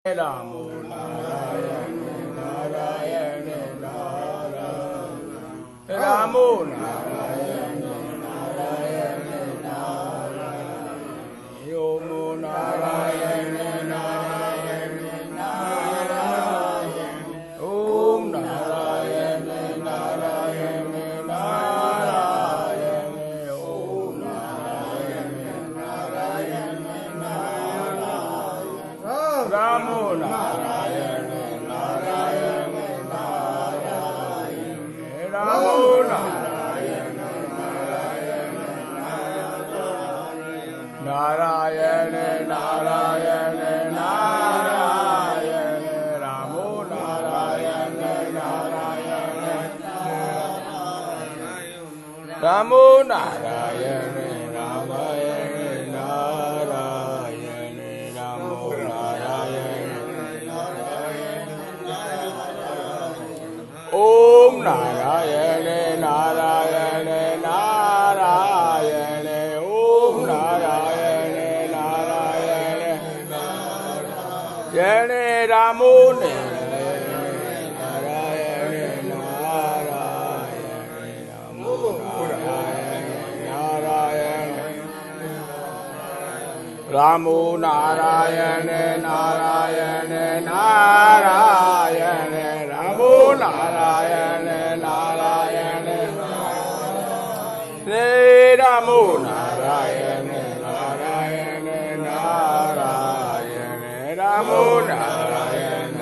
रामो नारायण नारायण नारायण रामो नारायण नारायण नारायण ओमो नारायण नारायण नारायण ओम नारायण नारायण नारायण ओम नारायण नारायण नारायण रामो नारायण नारायण नारायण रामो नारायण नारायण नारायण नारायण नारायण रामो नारायण नारायण रामो नारायण नारायण नारायण रामो ओम नारायण नारायण नारायण ओम नारायण नारायण जय रामो नारायण नारायण रामो नारायण रामो नारायण नारायण नारायण रामो नारायण नारायण रे रामो नारायण नारायण नारायण रामो नारायण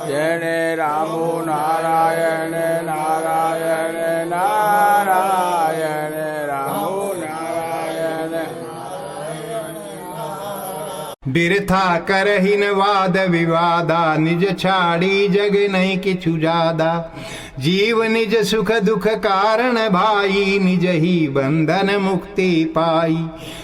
जय रामो नारायण नारायण नारायण रामो नारायण बिरथा करहिन वाद विवादा निज छाड़ी जग नहीं किछु जादा जीव निज सुख दुख कारण भाई निज ही बंधन मुक्ति पाई।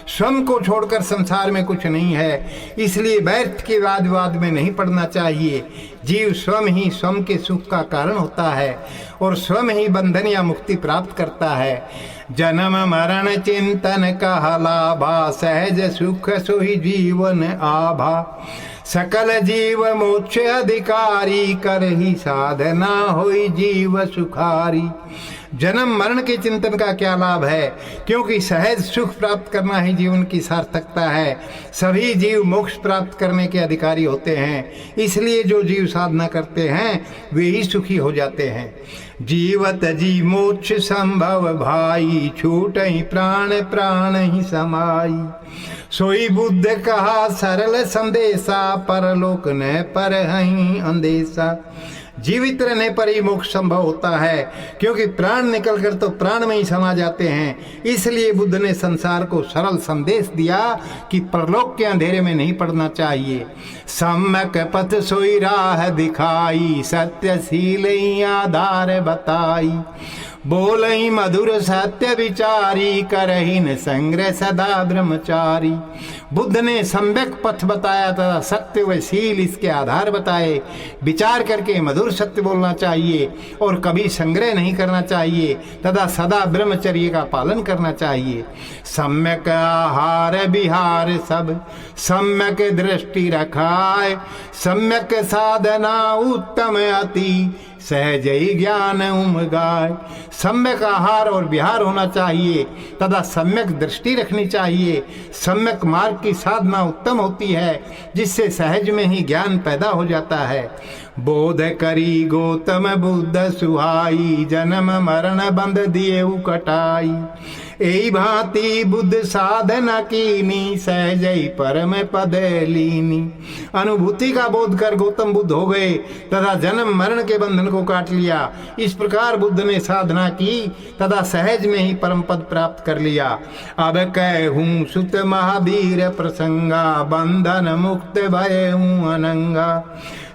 स्वयं को छोड़कर संसार में कुछ नहीं है, इसलिए व्यर्थ के वाद विवाद में नहीं पड़ना चाहिए। जीव स्वयं ही स्वयं के सुख का कारण होता है और स्वयं ही बंधन या मुक्ति प्राप्त करता है। जन्म मरण चिंतन कहा लाभा सहज सुख सोहि जीवन आभा सकल जीव मोक्ष अधिकारी करहि साधना होई जीव सुखारी। जन्म मरण के चिंतन का क्या लाभ है, क्योंकि सहज सुख प्राप्त करना ही जीवन की सार्थकता है। सभी जीव मोक्ष प्राप्त करने के अधिकारी होते हैं, इसलिए जो जीव साधना करते हैं वे ही सुखी हो जाते हैं। जीवत जी मोक्ष संभव भाई छूट ही प्राण प्राण ही समाई। सोई बुद्ध कहा सरल संदेशा परलोक न पर हहीं अंदेशा। जीवित रहने पर ही मोक्ष संभव होता है, क्योंकि प्राण निकलकर तो प्राण में ही समा जाते हैं। इसलिए बुद्ध ने संसार को सरल संदेश दिया कि परलोक के अंधेरे में नहीं पड़ना चाहिए। सम्यक पथ सोई राह दिखाई सत्यशील आधार बताई। बोलई मधुर सत्य विचारी करहीन संग्रह सदा ब्रह्मचारी। बुद्ध ने सम्यक पथ बताया तथा सत्य व शील इसके आधार बताए। विचार करके मधुर सत्य बोलना चाहिए और कभी संग्रह नहीं करना चाहिए तथा सदा ब्रह्मचर्य का पालन करना चाहिए। सम्यक आहार विहार सब सम्यक दृष्टि रखाए। सम्यक साधना उत्तम अति सहज ही ज्ञान उमगाय। सम्यक आहार और विहार होना चाहिए तथा सम्यक दृष्टि रखनी चाहिए। सम्यक मार्ग की साधना उत्तम होती है, जिससे सहज में ही ज्ञान पैदा हो जाता है। बोध करी गौतम बुद्ध सुहाई जन्म मरण बंध दिए कटाई। एई भांति बुद्ध साधना कीनी सहजई परम पद लीनी। अनुभूति का बोध कर गौतम बुद्ध हो गए तथा जन्म मरण के बंधन को काट लिया। इस प्रकार बुद्ध ने साधना की तथा सहज में ही परम पद प्राप्त कर लिया। अब कहूँ सुत महावीर प्रसंगा बंधन मुक्त भय हूँ अनंगा।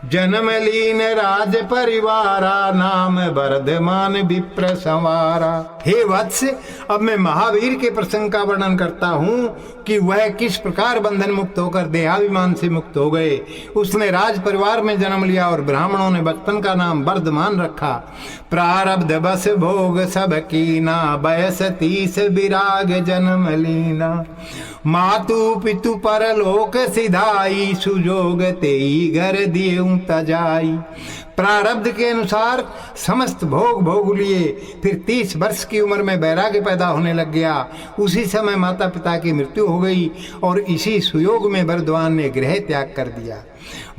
जन्म लीन राज परिवारा, नाम वर्धमान विप्र संवारा। हे वत्स, अब मैं महावीर के प्रसंग का वर्णन करता हूँ कि वह किस प्रकार बंधन मुक्त होकर देहाभिमान से मुक्त हो गए। उसने राज परिवार में जन्म लिया और ब्राह्मणों ने बचपन का नाम वर्धमान रखा। प्रारब्ध बस भोग सब कीना, बयस 30 विराग जन्म लीना। मातु पितु परलोक सिधाई, सुजोग तेई घर दिए तजाई। प्रारब्ध के अनुसार समस्त भोग भोग लिए, फिर 30 वर्ष की उम्र में वैराग्य पैदा होने लग गया। उसी समय माता पिता की मृत्यु हो गई और इसी सुयोग में वर्धमान ने गृह त्याग कर दिया।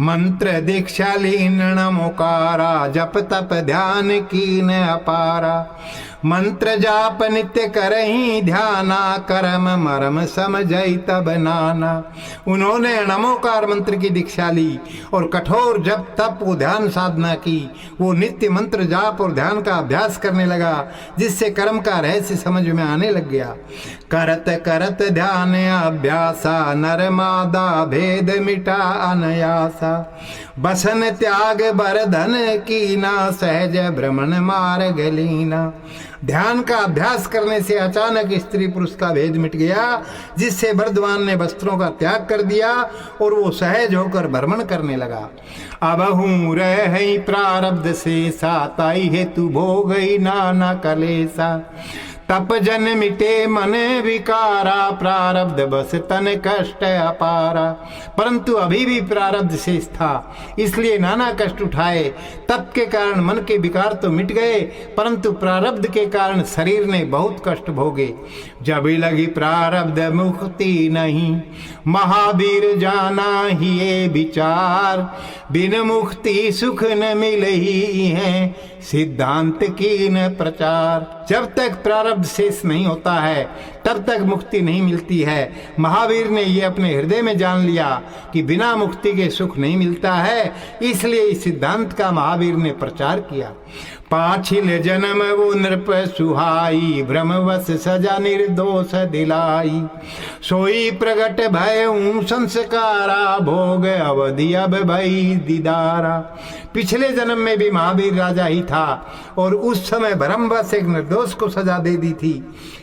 मंत्र दीक्षा लीन नमोकारा, जप तप ध्यान कीन अपारा। मंत्र जाप नित्य करही ध्याना, कर्म मरम समझई तब नाना। उन्होंने नमोकार मंत्र की दीक्षा ली और कठोर जप तप वो ध्यान साधना की। वो नित्य मंत्र जाप और ध्यान का अभ्यास करने लगा, जिससे कर्म का रहस्य समझ में आने लग गया। करत करत ध्यान अभ्यासा, नर मादा भेद मिटा अनयासा। बसन त्याग बरधन कीना, सहज भ्रमण मार्ग लीना। ध्यान का अभ्यास करने से अचानक स्त्री पुरुष का भेद मिट गया, जिससे वर्धमान ने वस्त्रों का त्याग कर दिया और वो सहज होकर भ्रमण करने लगा। अब हूँ रह प्रारब्ध से साताई हेतु भोगई नाना कलेसा। तप जन मिटे मन विकारा, प्रारब्ध बस तन कष्ट अपारा। परंतु अभी भी प्रारब्ध शेष था, इसलिए नाना कष्ट उठाए। तप के कारण मन के विकार तो मिट गए, परंतु प्रारब्ध के कारण शरीर ने बहुत कष्ट भोगे। जब लगी प्रारब्ध मुक्ति नहीं, महावीर जाना ही ये विचार। बिन मुक्ति सुख न मिलही है, सिद्धांत की न प्रचार। जब तक प्रारब्ध शेष नहीं होता है तब तक मुक्ति नहीं मिलती है। महावीर ने ये अपने हृदय में जान लिया कि बिना मुक्ति के सुख नहीं मिलता है, इसलिए इस सिद्धांत का महावीर ने प्रचार किया। पाछिल जन्म वो नृप सुहाई, भ्रमवश सजा निर्दोष दिलाई। सोई प्रगट भय संस्कारा, भोग अवधि अब भई दीदारा। पिछले जन्म में भी महावीर राजा ही था और उस समय भ्रमवश एक निर्दोष को सजा दे दी थी।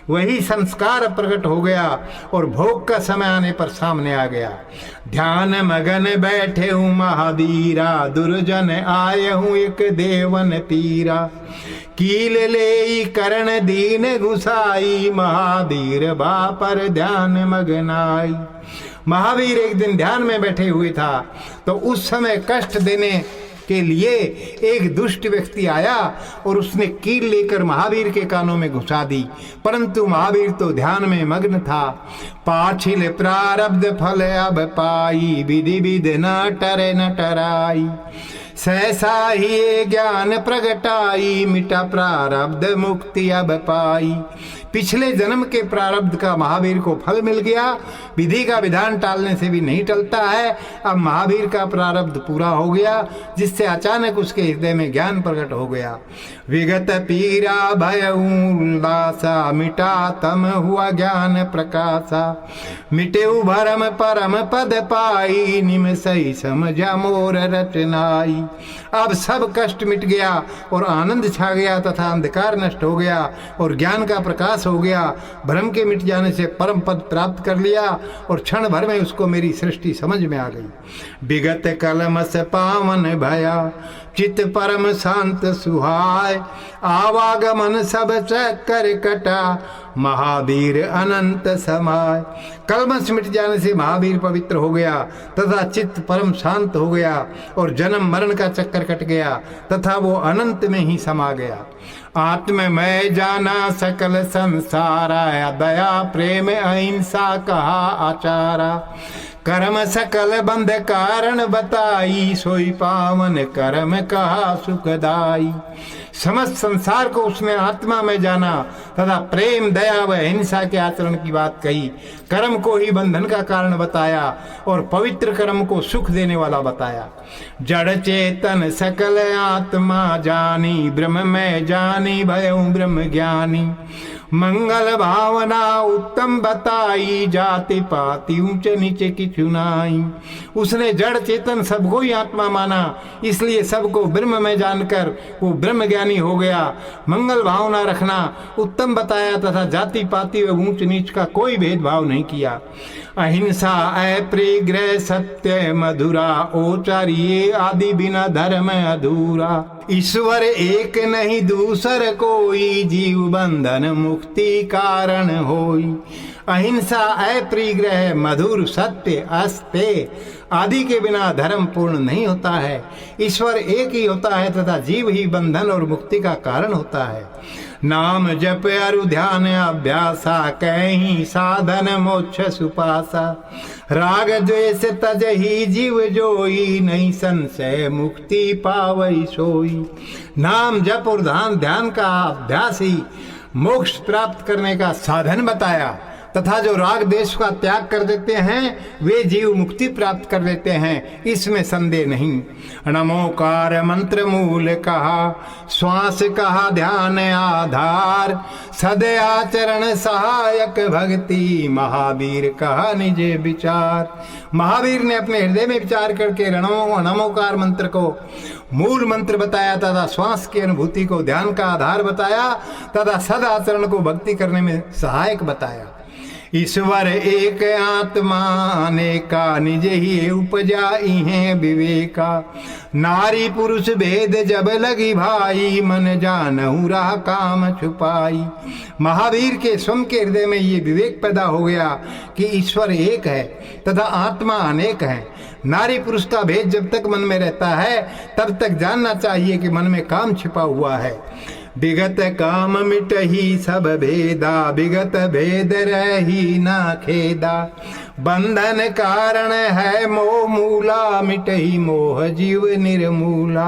वही संस्कार प्रकट हो गया और भोग का समय आने पर सामने आ गया। ध्यान मगन बैठे हूँ महावीरा, दुर्जन आए हूँ एक देवन पीरा। कील ले करण दीन घुसाई, महावीर बापर ध्यान मगनाई। महावीर एक दिन ध्यान में बैठे हुए था तो उस समय कष्ट देने के लिए एक दुष्ट व्यक्ति आया और उसने कील लेकर महावीर के कानों में घुसा दी, परंतु महावीर तो ध्यान में मग्न था। पाछिल प्रारब्ध फल अब पाई, विधि विध न टरे न टराई। सहसा ही ज्ञान प्रगटाई, मिटा प्रारब्ध मुक्ति अब पाई। पिछले जन्म के प्रारब्ध का महावीर को फल मिल गया। विधि का विधान टालने से भी नहीं टलता है। अब महावीर का प्रारब्ध पूरा हो गया, जिससे अचानक उसके हृदय में ज्ञान प्रकट हो गया। विगत पीरा भय उल्लासा, मिटा तम हुआ ज्ञान प्रकाशा। मिटे भरम परम पद पाई, निम सही समझा मोर रचनाई। अब सब कष्ट मिट गया और आनंद छा गया तथा अंधकार नष्ट हो गया और ज्ञान का प्रकाश हो गया। भ्रम के मिट जाने से परम पद प्राप्त कर लिया और क्षण भर में उसको मेरी सृष्टि समझ में आ गई। विगत कलमस पावन भया, चित परम शांत सुहाय। आवागमन सब चक्कर कटा, महावीर अनंत समाय। कलमश मिट जाने से महावीर पवित्र हो गया तथा चित्त परम शांत हो गया और जन्म मरण का चक्कर कट गया तथा वो अनंत में ही समा गया। आत्म में जाना सकल संसारा, दया प्रेम अहिंसा कहा आचारा। कर्म सकल बंध कारण बताई, सोई पावन कर्म कहा सुखदाई। समस्त संसार को उसने आत्मा में जाना तथा प्रेम दया व हिंसा के आचरण की बात कही। कर्म को ही बंधन का कारण बताया और पवित्र कर्म को सुख देने वाला बताया। जड़ चेतन सकल आत्मा जानी, ब्रह्म में जानी भयउ ब्रह्म ज्ञानी। मंगल भावना उत्तम बताई, जाति पाति ऊंच नीचे की चुनाई। उसने जड़ चेतन सबको ही आत्मा माना, इसलिए सबको ब्रह्म में जानकर वो ब्रह्म ज्ञानी हो गया। मंगल भावना रखना उत्तम बताया तथा जाति पाति व ऊंच नीच का कोई भेदभाव नहीं किया। अहिंसा अप्रिग्रह सत्य मधुरा, ओचारिये आदि बिना धर्म अधूरा। ईश्वर एक नहीं दूसर कोई, जीव बंधन मुक्ति कारण होई। अहिंसा अप्रिग्रह मधुर सत्य अस्ते आदि के बिना धर्म पूर्ण नहीं होता है। ईश्वर एक ही होता है तथा जीव ही बंधन और मुक्ति का कारण होता है। नाम जप अरु ध्यान अभ्यासा, कहीं साधन मोक्ष सुपासा। राग द्वेष तजहि जीव जोई, नहीं संशय मुक्ति पावई सोई। नाम जप और ध्यान का अभ्यास ही मोक्ष प्राप्त करने का साधन बताया तथा जो राग देश का त्याग कर देते हैं वे जीव मुक्ति प्राप्त कर लेते हैं, इसमें संदेह नहीं। नमोकार मंत्र मूल कहा, श्वास कहा ध्यान आधार। सदय आचरण सहायक भक्ति, महावीर कहा निज विचार। महावीर ने अपने हृदय में विचार करके नमोकार मंत्र को मूल मंत्र बताया तथा श्वास की अनुभूति को ध्यान का आधार बताया तथा सद आचरण को भक्ति करने में सहायक बताया। ईश्वर एक आत्मा अनेका, निज ही उपजाई है विवेका। नारी पुरुष भेद जब लगी भाई, मन जानहु रहा काम छुपाई। महावीर के स्वयं के हृदय में ये विवेक पैदा हो गया कि ईश्वर एक है तथा आत्मा अनेक है। नारी पुरुष का भेद जब तक मन में रहता है तब तक जानना चाहिए कि मन में काम छिपा हुआ है। विगत काम मिटही सब भेदा, विगत भेद रही ना खेदा। बंधन कारण है मोह मूला, मिटही मोह जीव निर्मूला।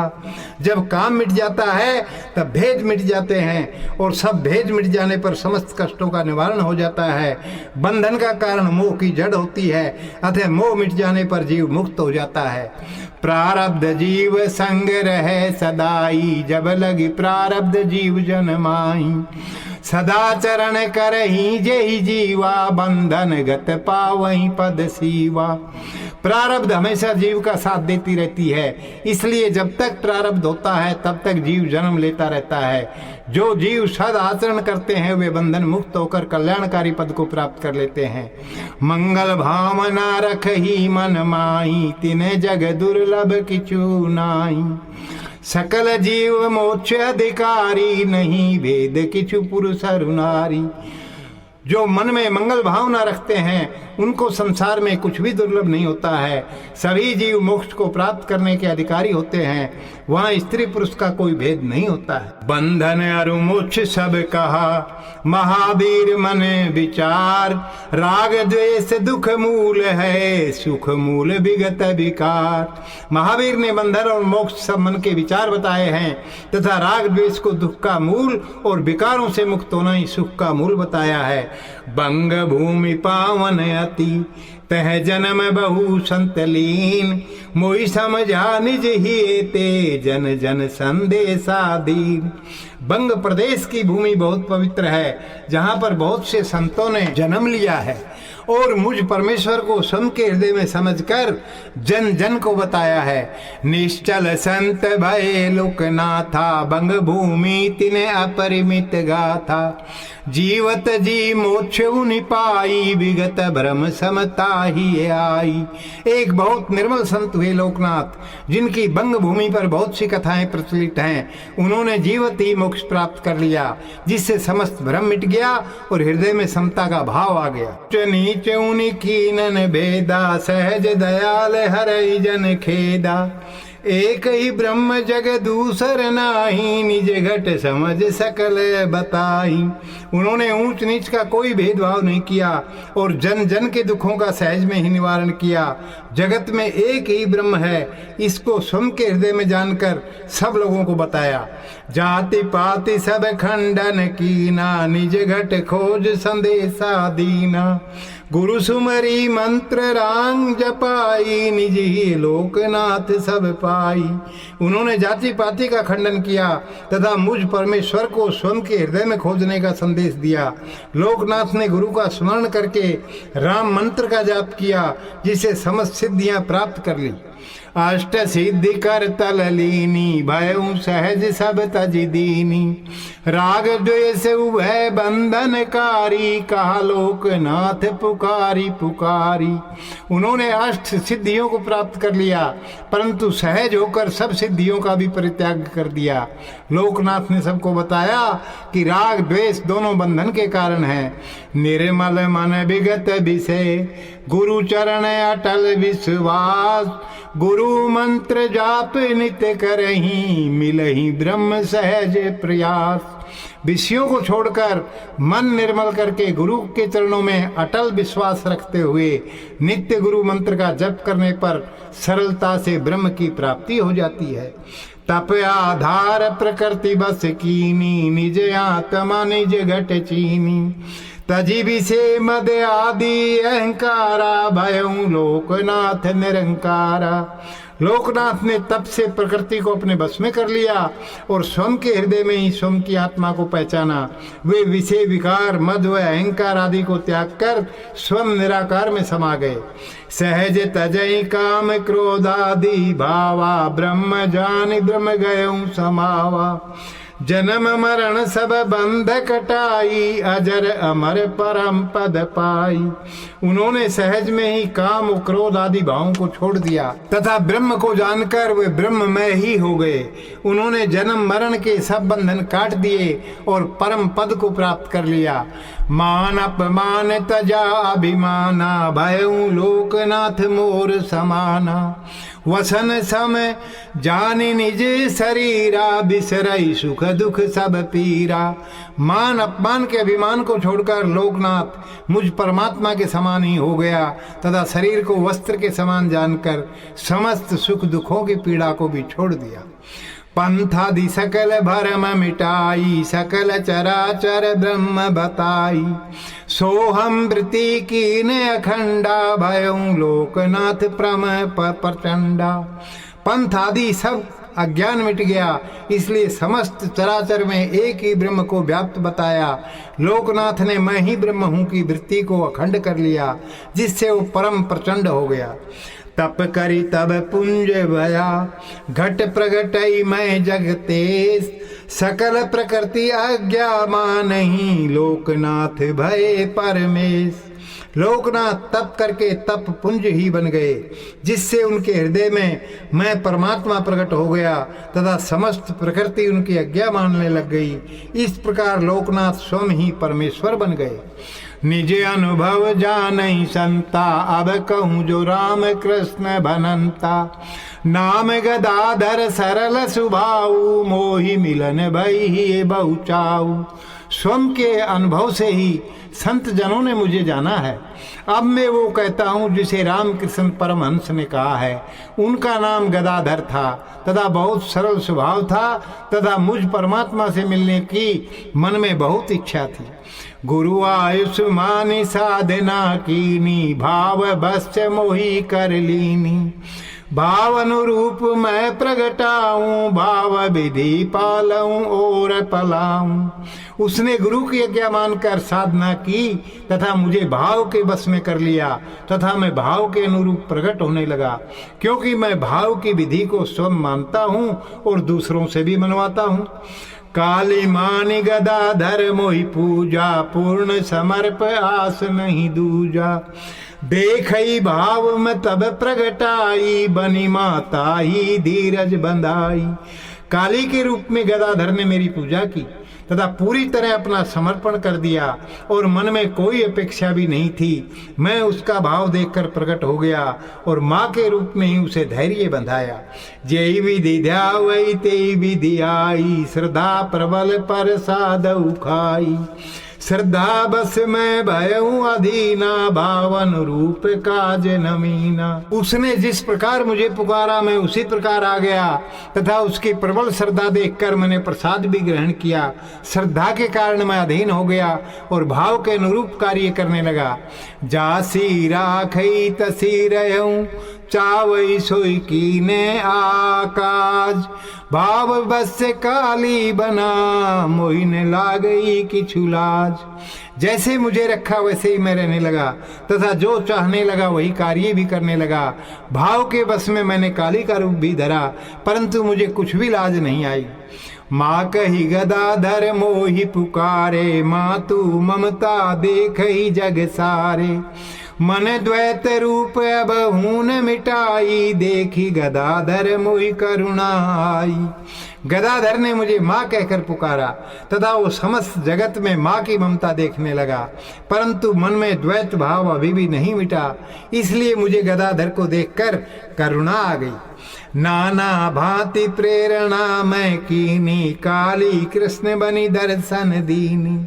जब काम मिट जाता है तब भेद मिट जाते हैं और सब भेद मिट जाने पर समस्त कष्टों का निवारण हो जाता है। बंधन का कारण मोह की जड़ होती है, अतः मोह मिट जाने पर जीव मुक्त हो जाता है। प्रारब्ध जीव संग रहे सदाई, जब लगी प्रारब्ध जीव जन्माई। सदाचरण करही जेहि जीवा, बंधन गत पावहि पद सीवा। प्रारब्ध हमेशा जीव का साथ देती रहती है, इसलिए जब तक प्रारब्ध होता है तब तक जीव जन्म लेता रहता है। जो जीव सद आचरण करते हैं वे बंधन मुक्त होकर कल्याणकारी पद को प्राप्त कर लेते हैं। मंगल भावना रखही मन माही, तिने जग दुर्लभ किछु नाई। सकल जीव मोक्ष अधिकारी, नहीं भेद किछु पुरुष अरु नारी। जो मन में मंगल भावना रखते हैं उनको संसार में कुछ भी दुर्लभ नहीं होता है। सभी जीव मोक्ष को प्राप्त करने के अधिकारी होते हैं, वहाँ स्त्री पुरुष का कोई भेद नहीं होता है। बंधन अरु मोक्ष सब कहा, महावीर मन विचार। राग द्वेष दुख मूल है, सुख मूल विगत विकार। महावीर ने बंधन और मोक्ष सब मन के विचार बताए हैं तथा राग द्वेष को दुख का मूल और विकारों से मुक्त होना ही सुख का मूल बताया है। बंग भूमि पावन अति, तह जन्म बहु संतलीन। मोहि समझा निज ही ते, जन जन संदेशा दीन। बंग प्रदेश की भूमि बहुत पवित्र है, जहाँ पर बहुत से संतों ने जन्म लिया है और मुझ परमेश्वर को स्वयं के हृदय में समझकर जन जन को बताया है। निश्चल संत भय लोकनाथा, बंग भूमि तिने अपरिमित गाथा। जीवत जी मोक्ष उनि पाई, विगत भ्रम समता ही आई। एक बहुत निर्मल संत हुए लोकनाथ, जिनकी बंग भूमि पर बहुत सी कथाएं प्रचलित हैं। उन्होंने जीवत ही मोक्ष प्राप्त कर लिया, जिससे समस्त भ्रम मिट गया और हृदय में समता का भाव आ गया। नीच उनि कीनन भेदा, सहज दयाल हरई जन खेदा। एक ही ब्रह्म जग दूसर नाही, निज घट समझ सकल बताई। उन्होंने ऊंच नीच का कोई भेदभाव नहीं किया और जन जन के दुखों का सहज में ही निवारण किया। जगत में एक ही ब्रह्म है, इसको स्वयं के हृदय में जानकर सब लोगों को बताया। जाति पाति सब खंडन कीना, निज घट खोज संदेशा दीना। गुरु सुमरी मंत्र रांग जपाई, निज ही लोकनाथ सब पाई। उन्होंने जाति पाति का खंडन किया तथा मुझ परमेश्वर को स्वयं के हृदय में खोजने का संदेश दिया। लोकनाथ ने गुरु का स्मरण करके राम मंत्र का जाप किया, जिसे समस्त सिद्धियां प्राप्त कर ली। अष्ट सिद्धि कर तल लीनी, भयउ सहज सब तज दीनी। राग द्वेष उभय बंधनकारी, कहा लोकनाथ पुकारी पुकारी। उन्होंने अष्ट सिद्धियों को प्राप्त कर लिया, परंतु सहज होकर सब सिद्धियों का भी परित्याग कर दिया। लोकनाथ ने सबको बताया कि राग द्वेष दोनों बंधन के कारण है। निर्मल मन विगत विषय, गुरु चरण अटल विश्वास। गुरु मंत्र जाप नित्य करही, मिलही ब्रह्म सहज प्रयास। विषयों को छोड़कर मन निर्मल करके गुरु के चरणों में अटल विश्वास रखते हुए नित्य गुरु मंत्र का जप करने पर सरलता से ब्रह्म की प्राप्ति हो जाती है। तप आधार प्रकृति बस कीनी, निज आत्मा निज घट चीनी। तजी विषे मद आदि अहंकारा, भयउ लोकनाथ निरंकारा। लोकनाथ ने तप से प्रकृति को अपने बस में कर लिया और स्वयं के हृदय में ही स्वयं की आत्मा को पहचाना। वे विषय विकार मद व अहंकार आदि को त्याग कर स्वयं निराकार में समा गए। सहज तजई काम क्रोध आदि भावा, ब्रह्म जानि ब्रह्म गयउ समावा। जन्म मरण सब बंध कटाई, अजर अमर परम पद पाई। उन्होंने सहज में ही काम और क्रोध आदि भावों को छोड़ दिया तथा ब्रह्म को जानकर वे ब्रह्ममय ही हो गए। उन्होंने जन्म मरण के सब बंधन काट दिए और परम पद को प्राप्त कर लिया। मान अपमान तजा अभिमाना, भयउ लोकनाथ मोर समाना। वसन सम जानि निज शरीरा, बिसरई सुख दुख सब पीरा। मान अपमान के अभिमान को छोड़कर लोकनाथ मुझ परमात्मा के समान ही हो गया तथा शरीर को वस्त्र के समान जानकर समस्त सुख दुखों की पीड़ा को भी छोड़ दिया। पंथादि सकल भरम मिटाई, सकल चराचर ब्रह्म बताई। सोहम वृत्ति कीन अखंडा, भयउ लोकनाथ प्रम प्रचंडा। पंथ आदि सब अज्ञान मिट गया, इसलिए समस्त चराचर में एक ही ब्रह्म को व्याप्त बताया। लोकनाथ ने मैं ही ब्रह्म हूँ की वृत्ति को अखंड कर लिया, जिससे वो परम प्रचंड हो गया। तप करी तब पुंज भया, घट प्रगटई मैं जगतेश। सकल प्रकृति आज्ञा मानही, लोकनाथ भय परमेश। लोकनाथ तप करके तप पुंज ही बन गए, जिससे उनके हृदय में मैं परमात्मा प्रकट हो गया तथा समस्त प्रकृति उनकी आज्ञा मानने लग गई। इस प्रकार लोकनाथ स्वयं ही परमेश्वर बन गए। निज अनुभव जानई संता, अब कहूँ जो राम कृष्ण भनंता। नाम गदाधर सरल सुभाऊ, मोहि मिलन भई बहु चाऊ। स्वयं के अनुभव से ही संत जनों ने मुझे जाना है। अब मैं वो कहता हूँ जिसे रामकृष्ण परमहंस ने कहा है। उनका नाम गदाधर था तथा बहुत सरल स्वभाव था तथा मुझ परमात्मा से मिलने की मन में बहुत इच्छा थी। गुरु आयुष्मानी साधना कीनी, भाव बस मोही कर लीनी। भाव अनुरूप मैं प्रगटाऊं, भाव विधि पालऊं और पलाऊं। उसने गुरु की आज्ञा मानकर साधना की तथा मुझे भाव के बस में कर लिया तथा मैं भाव के अनुरूप प्रकट होने लगा, क्योंकि मैं भाव की विधि को स्वयं मानता हूँ और दूसरों से भी मनवाता हूँ। काली मानी गदाधर मोहि पूजा, पूर्ण समर्प आस नहीं दूजा। देखई भाव में तब प्रगटाई, बनी माता ही धीरज बंधाई। काली के रूप में गदाधर ने मेरी पूजा की तथा पूरी तरह अपना समर्पण कर दिया और मन में कोई अपेक्षा भी नहीं थी। मैं उसका भाव देखकर प्रकट हो गया और माँ के रूप में ही उसे धैर्य बंधाया। जय विधि ध्यावई तेई विधि आई, श्रद्धा प्रबल पर साधु खाई। श्रद्धा बस में भयऊ अधीना, भावन रूप काज नमीना। उसने जिस प्रकार मुझे पुकारा मैं उसी प्रकार आ गया, तथा उसकी प्रबल श्रद्धा देखकर मैंने प्रसाद भी ग्रहण किया। श्रद्धा के कारण मैं अधीन हो गया और भाव के अनुरूप कार्य करने लगा। जासी राखई तसी रहूं, चावई सोई कीने आकाज, भाव बस काली बना, मोहिने लागई किछु लाज। जैसे मुझे रखा वैसे ही मैं रहने लगा, तथा जो चाहने लगा वही कार्य भी करने लगा। भाव के बस में मैंने काली का रूप भी धरा, परंतु मुझे कुछ भी लाज नहीं आई। माँ कही गदाधर मोहि पुकारे, माँ तू ममता देखई जग सारे, मन द्वैत रूप अब हून मिटाई, देखी गदाधर मोहि करुणा आई। गदाधर ने मुझे माँ कहकर पुकारा तथा वो समस्त जगत में माँ की ममता देखने लगा, परंतु मन में द्वैत भाव अभी भी नहीं मिटा, इसलिए मुझे गदाधर को देखकर करुणा आ गई। नाना भांति प्रेरणा मैं कीनी, काली कृष्ण बनी दर्शन दीनी,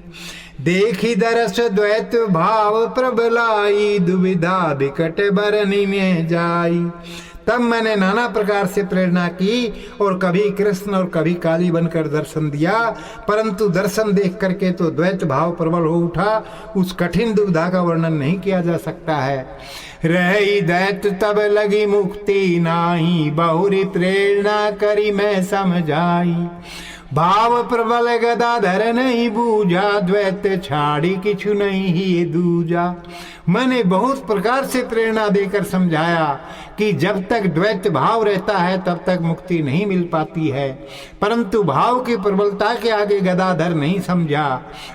देखी दरस द्वैत भाव प्रबलाई, दुविधा विकट बरनी में जाई। तब मैंने नाना प्रकार से प्रेरणा की और कभी कृष्ण और कभी काली बनकर दर्शन दिया, परंतु दर्शन देख करके तो द्वैत भाव प्रबल हो उठा। उस कठिन दुविधा का वर्णन नहीं किया जा सकता है। रही दैत तब लगी मुक्ति नाही, बहुरी प्रेरणा करी मैं समझाई, भाव प्रबल गदाधर नहीं बूझा, द्वैत छाड़ी किछु नहीं ही दूजा। मैंने बहुत प्रकार से प्रेरणा देकर समझाया कि जब तक द्वैत भाव रहता है तब तक मुक्ति नहीं मिल पाती है, परंतु भाव की प्रबलता के आगे गदाधर नहीं समझा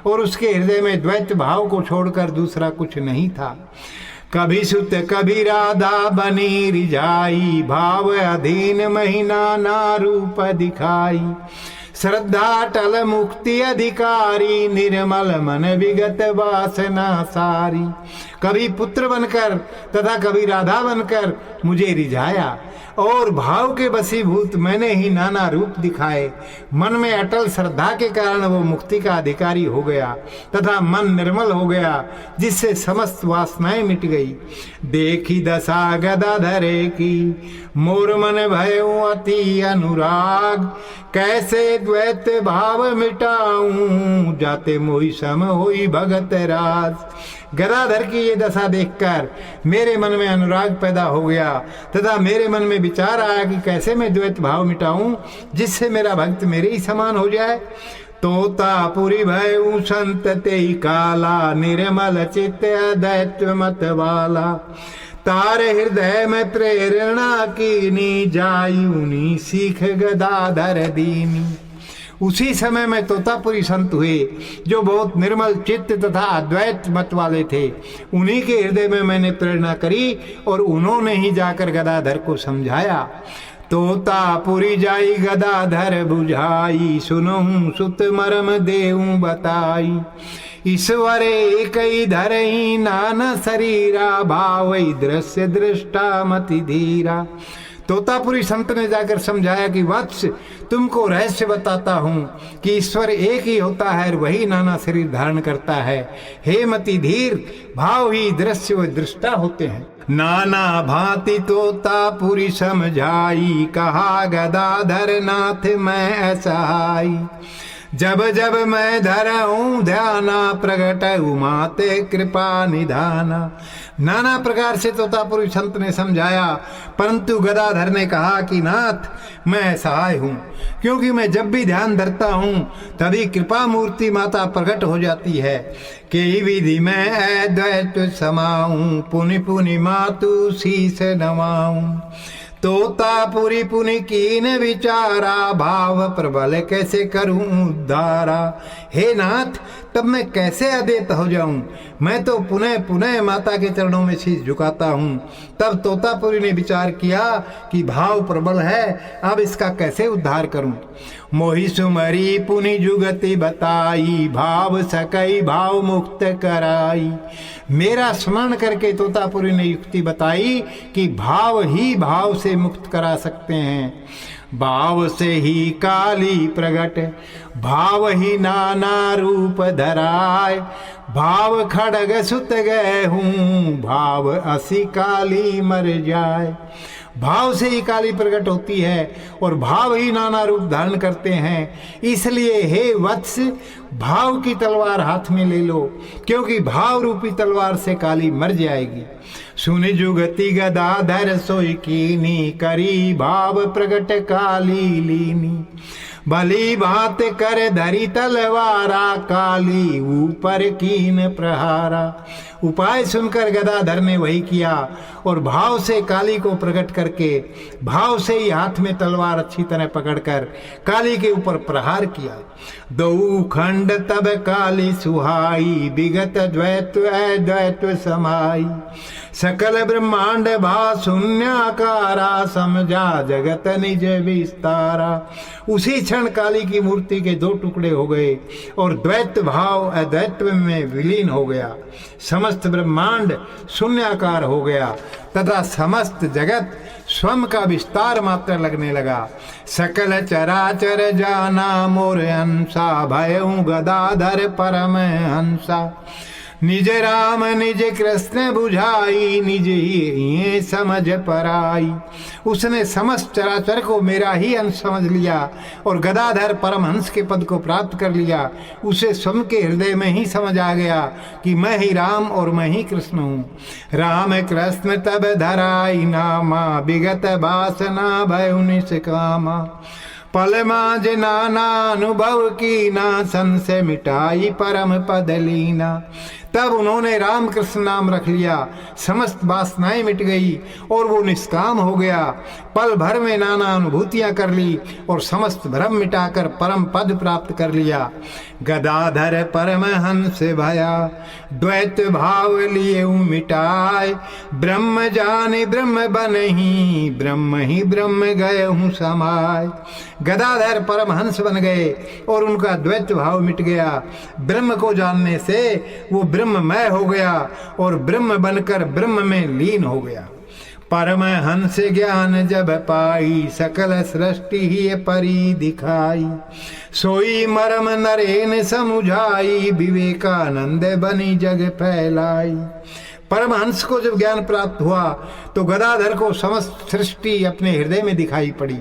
और उसके हृदय में द्वैत भाव को छोड़कर दूसरा कुछ नहीं था। कभी सुत कभी राधा बनी रिझाई, भाव अधीन महीना ना रूप दिखाई, श्रद्धा टल मुक्ति अधिकारी, निर्मल मन विगत वासना सारी। कभी पुत्र बनकर तथा कभी राधा बनकर मुझे रिझाया और भाव के वशीभूत मैंने ही नाना रूप दिखाए। मन में अटल श्रद्धा के कारण वो मुक्ति का अधिकारी हो गया तथा मन निर्मल हो गया, जिससे समस्त वासनाएं मिट गई। देखी दशा गदाधरे की, मोर मन भयो अति अनुराग, कैसे द्वैत भाव मिटाऊं, जाते मोहि सम होई भगत राज। गदाधर की ये दशा देखकर मेरे मन में अनुराग पैदा हो गया तथा मेरे मन में विचार आया कि कैसे मैं द्वैत भाव मिटाऊं जिससे मेरा भक्त मेरे ही समान हो जाए। तोतापुरी भयऊ संत तेई काला, निर्मल चित्त अदैत्य मत वाला, तारे हृदय में प्रेरणा कीनी, जायूनी सीख गदाधर दीनी। उसी समय में तोतापुरी संत हुए जो बहुत निर्मल चित्त तथा अद्वैत मत वाले थे। उन्हीं के हृदय में मैंने प्रेरणा करी और उन्होंने ही जाकर गदाधर को समझाया। तोतापुरी जाई गदाधर बुझाई, सुनहूं सुत मरम देऊं बताई, ईश्वर एक ही धरई नाना शरीरा, भावई दृश्य दृष्टा मति धीरा। तोतापुरी संत ने जाकर समझाया कि वत्स, तुमको रहस्य बताता हूँ कि ईश्वर एक ही होता है और वही नाना शरीर धारण करता है। हे मति धीर, भाव ही दृश्य व दृष्टा होते हैं। नाना भांति तोतापुरी समझाई, कहा गदाधर नाथ मैं असहाय, जब जब मैं धरऊं ध्याना, प्रगट उमाते कृपा निधाना। नाना प्रकार से तोतापुरी संत ने समझाया, परंतु गदाधर ने कहा कि नाथ मैं असहाय हूँ, क्योंकि मैं जब भी ध्यान धरता हूँ तभी कृपा मूर्ति माता प्रकट हो जाती है। कई विधि में अद्वैत समाऊं, पुनि पुनि मातु शीस नवाऊं। तोतापुरी पुनि कीन विचारा, भाव प्रबल कैसे करूं उद्धारा। हे नाथ, तब मैं कैसे अदेत हो जाऊं? मैं तो पुनः पुनः माता के चरणों में शीश झुकाता हूं। तब तोतापुरी ने विचार किया कि भाव प्रबल है, अब इसका कैसे उद्धार करूं। मोहि सुमरी पुनि जुगति बताई, भाव सकई भाव मुक्त कराई। मेरा स्मरण करके तोतापुरी ने युक्ति बताई कि भाव ही भाव से मुक्त करा सकते हैं। भाव से ही काली प्रगट, भाव ही नाना रूप धराय, भाव खड़ग सुत गए हूँ, भाव असी काली मर जाए। भाव से ही काली प्रकट होती है और भाव ही नाना रूप धारण करते हैं। इसलिए हे वत्स, भाव की तलवार हाथ में ले लो, क्योंकि भाव रूपी तलवार से काली मर जाएगी। सुन जुगति गदाधर सोई कीनी, करी भाव प्रगट काली लीनी। भली भांत कर धरी तलवारा, काली ऊपर कीन प्रहारा। उपाय सुनकर गदाधर ने वही किया और भाव से काली को प्रकट करके भाव से ही हाथ में तलवार अच्छी तरह पकड़कर काली के ऊपर प्रहार किया। दो खंड तब काली सुहाई, विगत द्वैत्व अद्वैत्व समाई। सकल ब्रह्मांड भा शून्याकारा, समझा जगत निज विस्तारा। उसी क्षण काली की मूर्ति के दो टुकड़े हो गए और द्वैत भाव अद्वैत्व में विलीन हो गया। समस्त ब्रह्मांड शून्याकार हो गया तथा समस्त जगत स्वयं का विस्तार मात्र लगने लगा। सकल चराचर जाना मोर हंसा, भयउ गदाधर परम हंसा। निज राम निज कृष्ण बुझाई, निज ही समझ पराई। उसने समस्त चराचर को मेरा ही अंश समझ लिया और गदाधर परमहंस के पद को प्राप्त कर लिया। उसे स्वयं के हृदय में ही समझ आ गया कि मैं ही राम और मैं ही कृष्ण हूँ। राम कृष्ण तब धराई नामा, विगत वासना भयउ निष्कामा। पल माज नाना अनुभव की ना, संशय मिटाई परम पद लीना। तब उन्होंने राम कृष्ण नाम रख लिया, समस्त वासनाएं मिट गई और वो निष्काम हो गया। पल भर में नाना अनुभूतियां कर ली और समस्त भ्रम मिटाकर परम पद प्राप्त कर लिया। गदाधर परमहंस भया, द्वैत भाव लिए मिटाए। ब्रह्म जाने ब्रह्म बनहि, ब्रह्म ही ब्रह्म गए हूँ समाय। गदाधर परमहंस बन गए और उनका द्वैत भाव मिट गया। ब्रह्म को जानने से वो ब्रह्ममय हो गया और ब्रह्म बनकर ब्रह्म में लीन हो गया। परमहंस ज्ञान जब पाई, सकल सृष्टि ही परी दिखाई। सोई मरम नरेन समुझाई, विवेकानंद बनी जग फैलाई। परमहंस को जब ज्ञान प्राप्त हुआ तो गदाधर को समस्त सृष्टि अपने हृदय में दिखाई पड़ी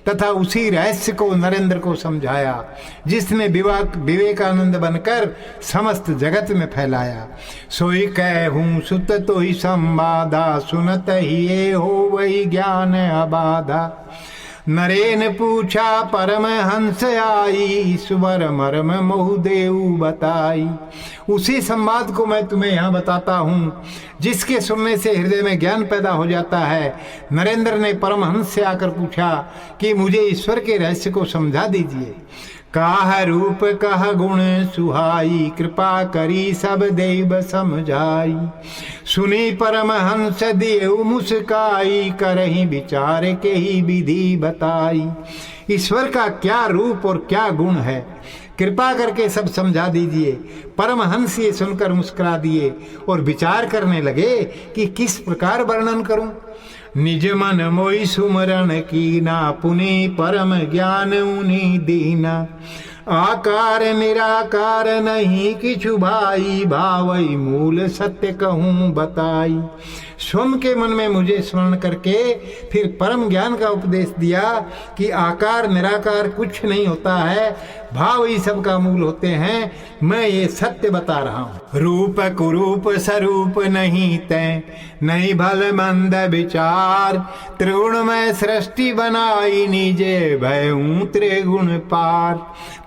तथा उसी रहस्य को नरेंद्र को समझाया, जिसने विवेकानंद बनकर समस्त जगत में फैलाया। सोई कहूँ सुत तो ही संवादा, सुनत ही ये हो वही ज्ञान अबाधा। नरेन पूछा परमहंस आई, ईश्वर मर्म मोहु देऊ बताई। उसी संवाद को मैं तुम्हें यहाँ बताता हूँ, जिसके सुनने से हृदय में ज्ञान पैदा हो जाता है। नरेंद्र ने परमहंस से आकर पूछा कि मुझे ईश्वर के रहस्य को समझा दीजिए। काह रूप कह गुण सुहाई, कृपा करी सब देव समझाई। सुनी परमहंस देव मुस्काई, करही विचार के ही विधि बताई। ईश्वर का क्या रूप और क्या गुण है, कृपा करके सब समझा दीजिए। परमहंस ये सुनकर मुस्कुरा दिए और विचार करने लगे कि किस प्रकार वर्णन करूं। निज मन मोई सुमरण कीना, पुनि परम ज्ञान उनी दीना। आकार निराकार नहीं किछु भाई, भावई मूल सत्य कहूँ बताई। स्वयं के मन में मुझे स्मरण करके फिर परम ज्ञान का उपदेश दिया कि आकार निराकार कुछ नहीं होता है, भाव ही सबका मूल होते हैं। मैं ये सत्य बता रहा हूँ। रूप कुरूप स्वरूप नहीं तै, नहीं भल मंद विचार। त्रिगुण में सृष्टि बनाई, निजे भयऊ त्रिगुण पार।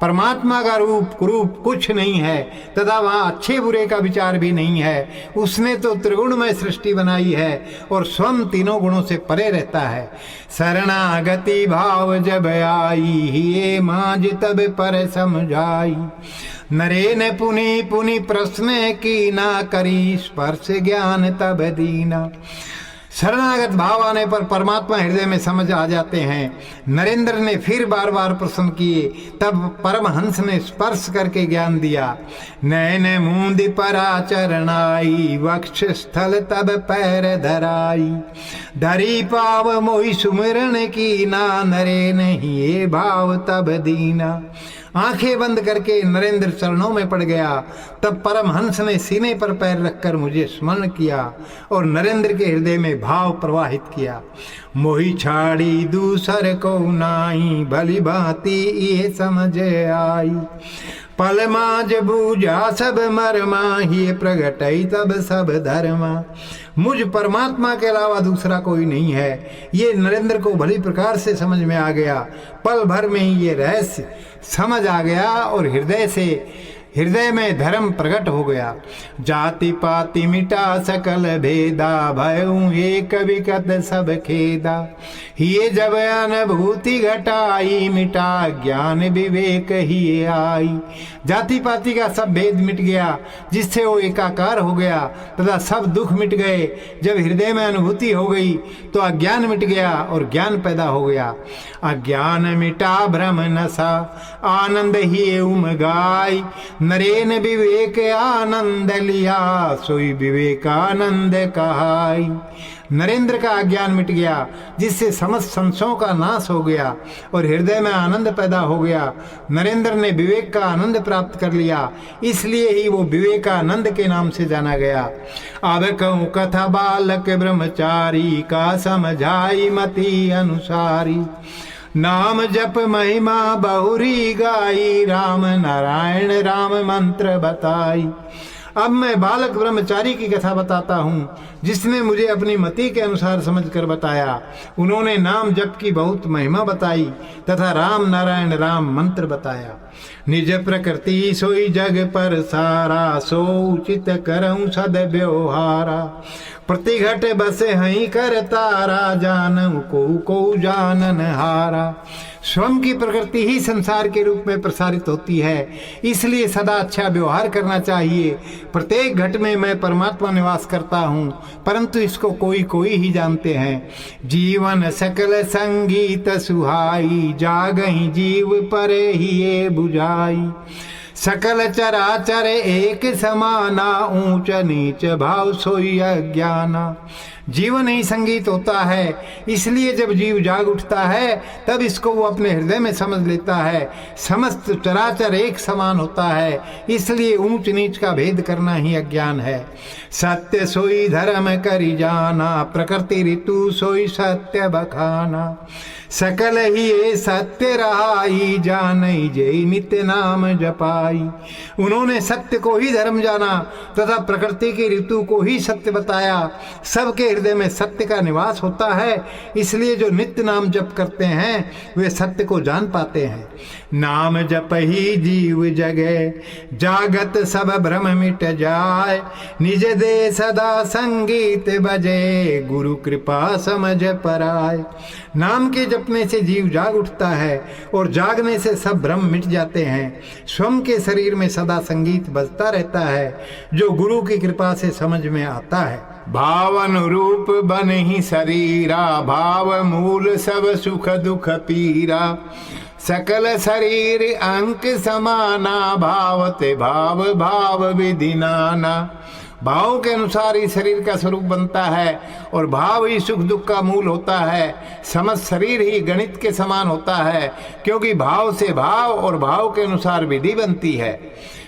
परमात्मा का रूप कुरूप कुछ नहीं है तथा वहाँ अच्छे बुरे का विचार भी नहीं है। उसने तो त्रिगुण में सृष्टि बनाई है और स्वयं तीनों गुणों से परे रहता है। शरणागति भाव जब आई, ये माज तब पर समझाई। नरेन पुनि पुनि प्रश्न की ना, करी स्पर्श ज्ञान तब दीना। शरणागत भाव आने पर परमात्मा हृदय में समझ आ जाते हैं। नरेंद्र ने फिर बार बार प्रश्न किए, तब परमहंस ने स्पर्श करके ज्ञान दिया। नैन मूंद परा चरणाई, वक्ष स्थल तब पैर धराई, धरी पाव मोहि सुमिरन की ना, नरे नहीं ये भाव तब दीना। आंखें बंद करके नरेंद्र चरणों में पड़ गया। तब परमहंस ने सीने पर पैर रखकर मुझे स्मरण किया और नरेंद्र के हृदय में भाव प्रवाहित किया। मोहि छाड़ी दूसर को नाई, भली भांति ये समझ आई, पल माज बूझा सब मरमा, ही प्रगटई तब सब धर्मा। मुझ परमात्मा के अलावा दूसरा कोई नहीं है, ये नरेंद्र को भली प्रकार से समझ में आ गया। पल भर में ही ये रहस्य समझ आ गया और हृदय में धर्म प्रकट हो गया। जाति पाति मिटा सकल भेदा, भयऊ एक विकट सब खेदा, ये जब अनुभूति घटाई, मिटा ज्ञान विवेक ही आई। जाति पाति का सब भेद मिट गया, जिससे वो एकाकार हो गया तथा सब दुख मिट गए। जब हृदय में अनुभूति हो गई तो अज्ञान मिट गया और ज्ञान पैदा हो गया। अज्ञान मिटा भ्रम नशा, आनंद ही उमगाई, नरेन विवेक आनंद लिया, सोई विवेकानंद कहाई। नरेंद्र का अज्ञान मिट गया, जिससे समस्त संशयों का नाश हो गया और हृदय में आनंद पैदा हो गया। नरेंद्र ने विवेक का आनंद प्राप्त कर लिया, इसलिए ही वो विवेकानंद के नाम से जाना गया। अब कहूँ कथा बालक ब्रह्मचारी का, समझाई मति अनुसारी, नाम जप महिमा बहुरी गाई, राम नारायण राम मंत्र बताई। अब मैं बालक ब्रह्मचारी की कथा बताता हूँ, जिसने मुझे अपनी मति के अनुसार समझकर बताया। उन्होंने नाम जप की बहुत महिमा बताई तथा राम नारायण राम मंत्र बताया। निज प्रकृति सोई जग पर सारा, सो उचित करऊं सद व्यवहारा, प्रतिघट बसे हई कर तारा, जानऊ को जानन हारा। स्वयं की प्रकृति ही संसार के रूप में प्रसारित होती है, इसलिए सदा अच्छा व्यवहार करना चाहिए। प्रत्येक घट में मैं परमात्मा निवास करता हूँ, परंतु इसको कोई ही जानते हैं। जीवन सकल संगीत सुहाई, जागहि जीव परे ही ये बुझाई, सकल चराचर एक समाना, ऊंच नीच भाव सोई अज्ञाना। जीवन ही संगीत होता है, इसलिए जब जीव जाग उठता है तब इसको वो अपने हृदय में समझ लेता है। समस्त चराचर एक समान होता है, इसलिए ऊंच नीच का भेद करना ही अज्ञान है। सत्य सोई धर्म करी जाना, प्रकृति ऋतु सोई सत्य बखाना, सकल ही ये सत्य रहाई, जानई जय नित्य नाम जपाई। उन्होंने सत्य को ही धर्म जाना तथा प्रकृति की ऋतु को ही सत्य बताया। सबके हृदय में सत्य का निवास होता है, इसलिए जो नित्य नाम जप करते हैं वे सत्य को जान पाते हैं। नाम जप ही जीव जगे, जागत सब भ्रम मिट जाए, निज दे सदा संगीत बजे, गुरु कृपा समझ पराए। नाम के जपने से जीव जाग उठता है और जागने से सब भ्रम मिट जाते हैं। स्वयं के शरीर में सदा संगीत बजता रहता है, जो गुरु की कृपा से समझ में आता है। भावन रूप बन ही शरीरा, भाव मूल सब सुख दुख पीरा, सकल शरीर अंक समाना, भावते भाव भाव विधि नाना। भाव के अनुसार ही शरीर का स्वरूप बनता है और भाव ही सुख दुख का मूल होता है। समस्त शरीर ही गणित के समान होता है, क्योंकि भाव से भाव और भाव के अनुसार विधि बनती है।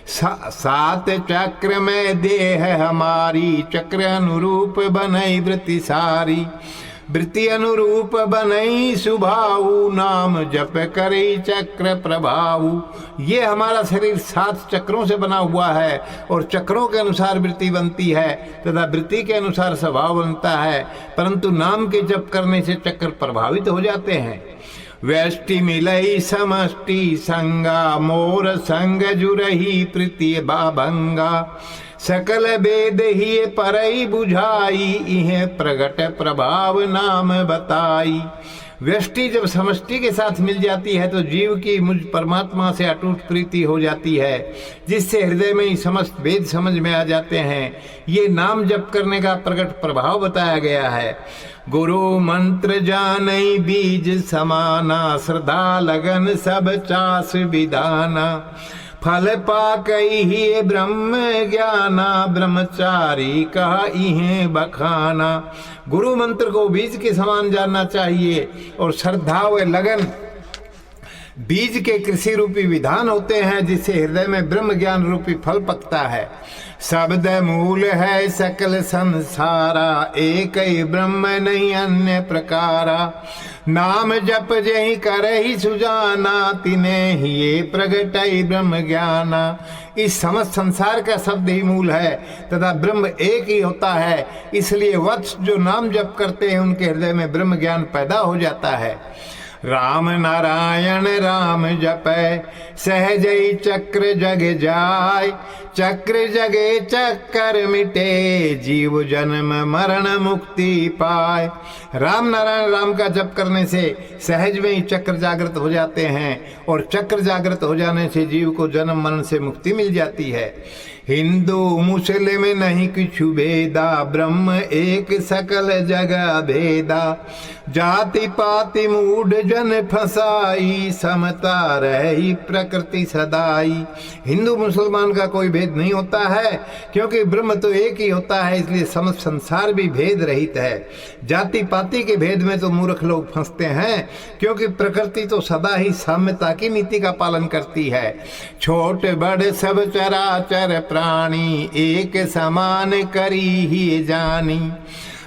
सात चक्र में देह हमारी, चक्र अनुरूप बनई वृत्ति सारी, वृत्ति अनुरूप बनई सुभाऊ, नाम जप करई चक्र प्रभाऊ। ये हमारा शरीर 7 चक्रों से बना हुआ है और चक्रों के अनुसार वृत्ति बनती है तथा वृत्ति के अनुसार स्वभाव बनता है, परंतु नाम के जप करने से चक्र प्रभावित हो जाते हैं। व्यष्टि मिलई समष्टि संगा, मोर संग जुरही प्रीति बाभंगा, सकल वेद ही परई बुझाई, इहे प्रगट प्रभाव नाम बताई। व्यष्टि जब समष्टि के साथ मिल जाती है तो जीव की मुझ परमात्मा से अटूट प्रीति हो जाती है, जिससे हृदय में ही समस्त वेद समझ में आ जाते हैं। ये नाम जप करने का प्रकट प्रभाव बताया गया है। गुरु मंत्र जानई बीज समाना, श्रद्धा लगन सब चास विधाना, फल पाकई ही ब्रह्म ज्ञाना, ब्रह्मचारी कहा इहे बखाना। गुरु मंत्र को बीज के समान जानना चाहिए और श्रद्धा व लगन बीज के कृषि रूपी विधान होते हैं, जिससे हृदय में ब्रह्म ज्ञान रूपी फल पकता है। शब्द मूल है सकल संसारा, एक ही ब्रह्म नहीं अन्य प्रकारा, नाम जप जहि करहि सुजाना, तिने ही ये प्रगटई ब्रह्म ज्ञाना। इस समस्त संसार का शब्द ही मूल है तथा ब्रह्म एक ही होता है, इसलिए वत्स जो नाम जप करते हैं उनके हृदय में ब्रह्म ज्ञान पैदा हो जाता है। राम नारायण राम जपै, सहजई चक्र जग जाय, चक्र जगे चक्कर मिटे, जीव जन्म मरण मुक्ति पाए। राम नारायण राम का जप करने से सहज में ही चक्र जागृत हो जाते हैं और चक्र जागृत हो जाने से जीव को जन्म मरण से मुक्ति मिल जाती है। हिंदू मुस्लिम नहीं किछु भेदा, ब्रह्म एक सकल जगह भेदा, जाति पाति मूढ़ जन फसाई, समता रही प्रकृति सदाई। हिंदू मुसलमान का कोई भेद नहीं होता है, क्योंकि ब्रह्म तो एक ही होता है, इसलिए समस्त संसार भी भेद रहित है। जाति पाति के भेद में तो मूर्ख लोग फंसते हैं, क्योंकि प्रकृति तो सदा ही साम्यता की नीति का पालन करती है। छोट बड़ सब चराचर प्राणी, एक समान करी ही जानी,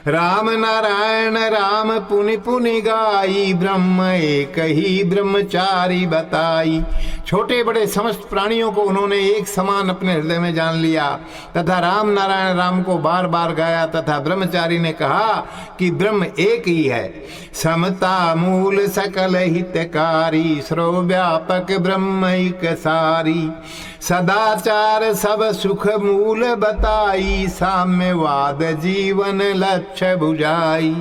राम नारायण राम पुनि पुनि गाई, ब्रह्म एक ही ब्रह्मचारी बताई। छोटे बड़े समस्त प्राणियों को उन्होंने एक समान अपने हृदय में जान लिया तथा राम नारायण राम को बार बार गाया, तथा ब्रह्मचारी ने कहा कि ब्रह्म एक ही है। समता मूल सकल हितकारी, सर्वव्यापक ब्रह्मैक सारी, सदाचार सब सुख मूल बताई, साम्यवाद जीवन लक्ष्य बुझाई।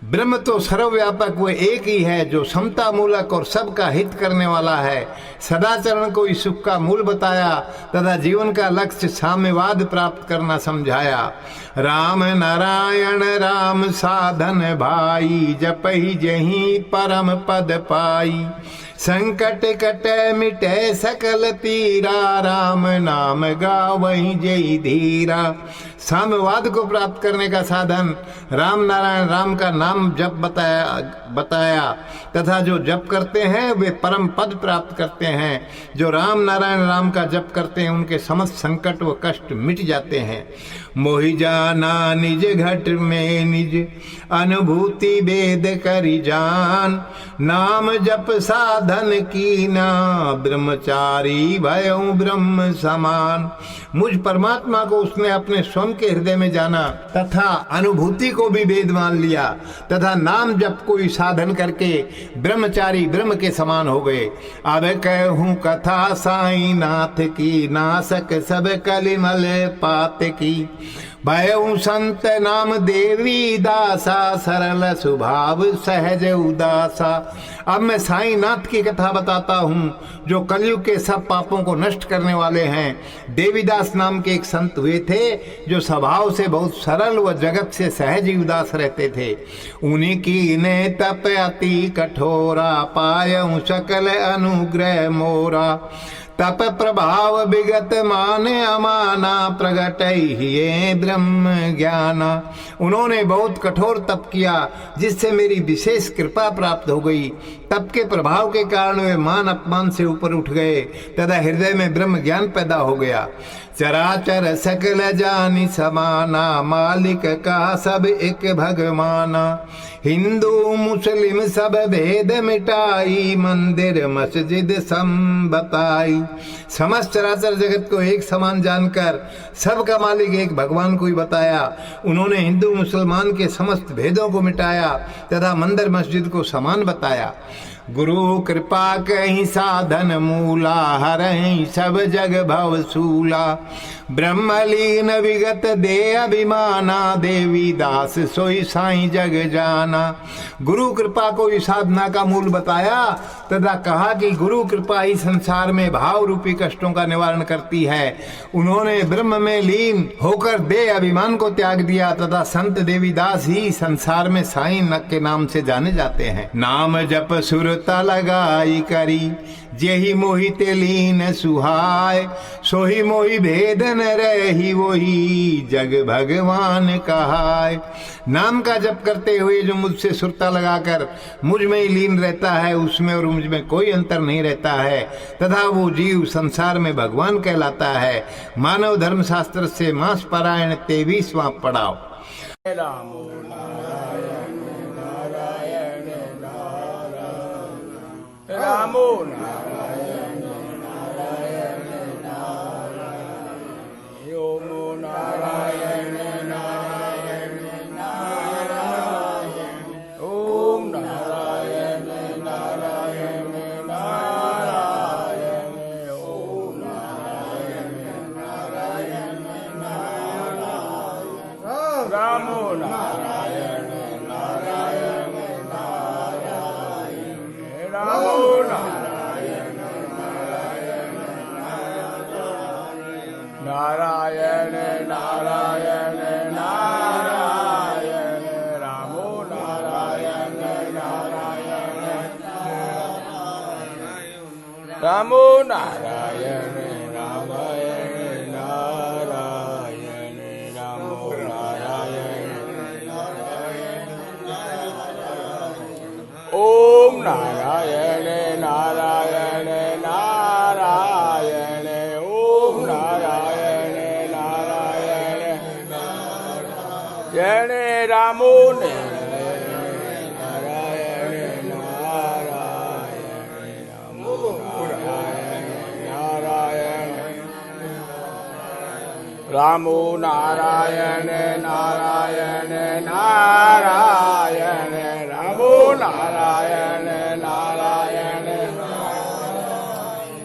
ब्रह्म तो सर्वव्यापक वो एक ही है जो समता मूलक और सबका हित करने वाला है। सदाचरण को इस सुख का मूल बताया तथा जीवन का लक्ष्य साम्यवाद प्राप्त करना समझाया। राम नारायण राम साधन भाई, जपहि जहीं परम पद पाई, संकट कटे मिटे सकल पीरा, राम नाम गावहि जय धीरा। साम्यवाद को प्राप्त करने का साधन राम नारायण राम का नाम जप बताया तथा जो जप करते हैं वे परम पद प्राप्त करते हैं। जो राम नारायण राम का जप करते हैं उनके समस्त संकट व कष्ट मिट जाते हैं। मोहि जाना निज घट में निज, अनुभूति वेद करि जान, नाम जप साधन कीना, ब्रह्मचारी भयउ ब्रह्म समान। मुझ परमात्मा को उसने अपने स्वयं के हृदय में जाना तथा अनुभूति को भी वेद मान लिया तथा नाम जप कोई साधन करके ब्रह्मचारी ब्रह्म के समान हो गए। अब कहूँ कथा साई नाथ की, नासक सब कलिमल पात की, भयउ संत नाम देवी दासा, सरल स्वभाव सहज उदासा। अब मैं साईं नाथ की कथा बताता हूँ जो कलयुग के सब पापों को नष्ट करने वाले हैं। देवीदास नाम के एक संत हुए थे जो स्वभाव से बहुत सरल व जगत से सहज ही उदास रहते थे। उन्हीं की ने तप अति कठोरा, पायउ सकल अनुग्रह मोरा, तप प्रभाव विगत माने अमाना, प्रगट ही ब्रह्म ज्ञाना। उन्होंने बहुत कठोर तप किया जिससे मेरी विशेष कृपा प्राप्त हो गई। तप के प्रभाव के कारण वे मान अपमान से ऊपर उठ गए तथा हृदय में ब्रह्म ज्ञान पैदा हो गया। चराचर सकल जानि समाना, मालिक का सब एक भगवाना, हिंदू मुस्लिम सब भेद मिटाई, मंदिर मस्जिद सम बताई। समस्त चराचर जगत को एक समान जानकर सबका मालिक एक भगवान को ही बताया। उन्होंने हिंदू मुसलमान के समस्त भेदों को मिटाया तथा मंदिर मस्जिद को समान बताया। गुरु कृपा कहीं साधन मूला, हरहि सब जग भव सूला। ब्रह्मलीन विगत दे अभिमाना, देवी दास सोई साईं जग जाना। गुरु कृपा को ही साधना का मूल बताया तथा कहा कि गुरु कृपा ही संसार में भाव रूपी कष्टों का निवारण करती है। उन्होंने ब्रह्म में लीन होकर दे अभिमान को त्याग दिया तथा संत देवीदास ही संसार में साईं नक के नाम से जाने जाते हैं। नाम जप सुरता लगाई करी, जेहि मोहि ते लीन सुहाय। सोहि मोहि भेद न रही, वही जग भगवान कहाय। नाम का जप करते हुए जो मुझसे सुरता लगाकर मुझ में ही लीन रहता है, उसमें और मुझ में कोई अंतर नहीं रहता है तथा वो जीव संसार में भगवान कहलाता है। मानव धर्म शास्त्र से मास पारायण 23वां पड़ाव। रामो नारायण नारायण नारायण, रामो नारायण नारायण नारायण, ओमो नारायण नारायण नारायण, ओम नारायण नारायण नारायण, ओम नारायण नारायण नारायण, रामो नारायण नारायण नारायण, रामो नारायण नारायण नारायण, नारायण नारायण, रामो नारायण नारायण, रामो नारायण नारायण नारायण, रामो नारायण नारायण, ओम नारायण नारायण नारायण, ओम नारायण नारायण नारायण, रामो नारायण नारायण, रामो नारायण नारायण, रामो नारायण नारायण नारायण, रामो नारायण नारायण,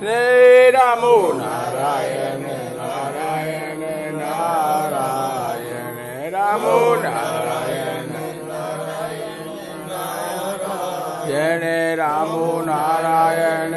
रे रामो नारायण नारायण नारायण, रामो नारायण नारायण, रामो नारायण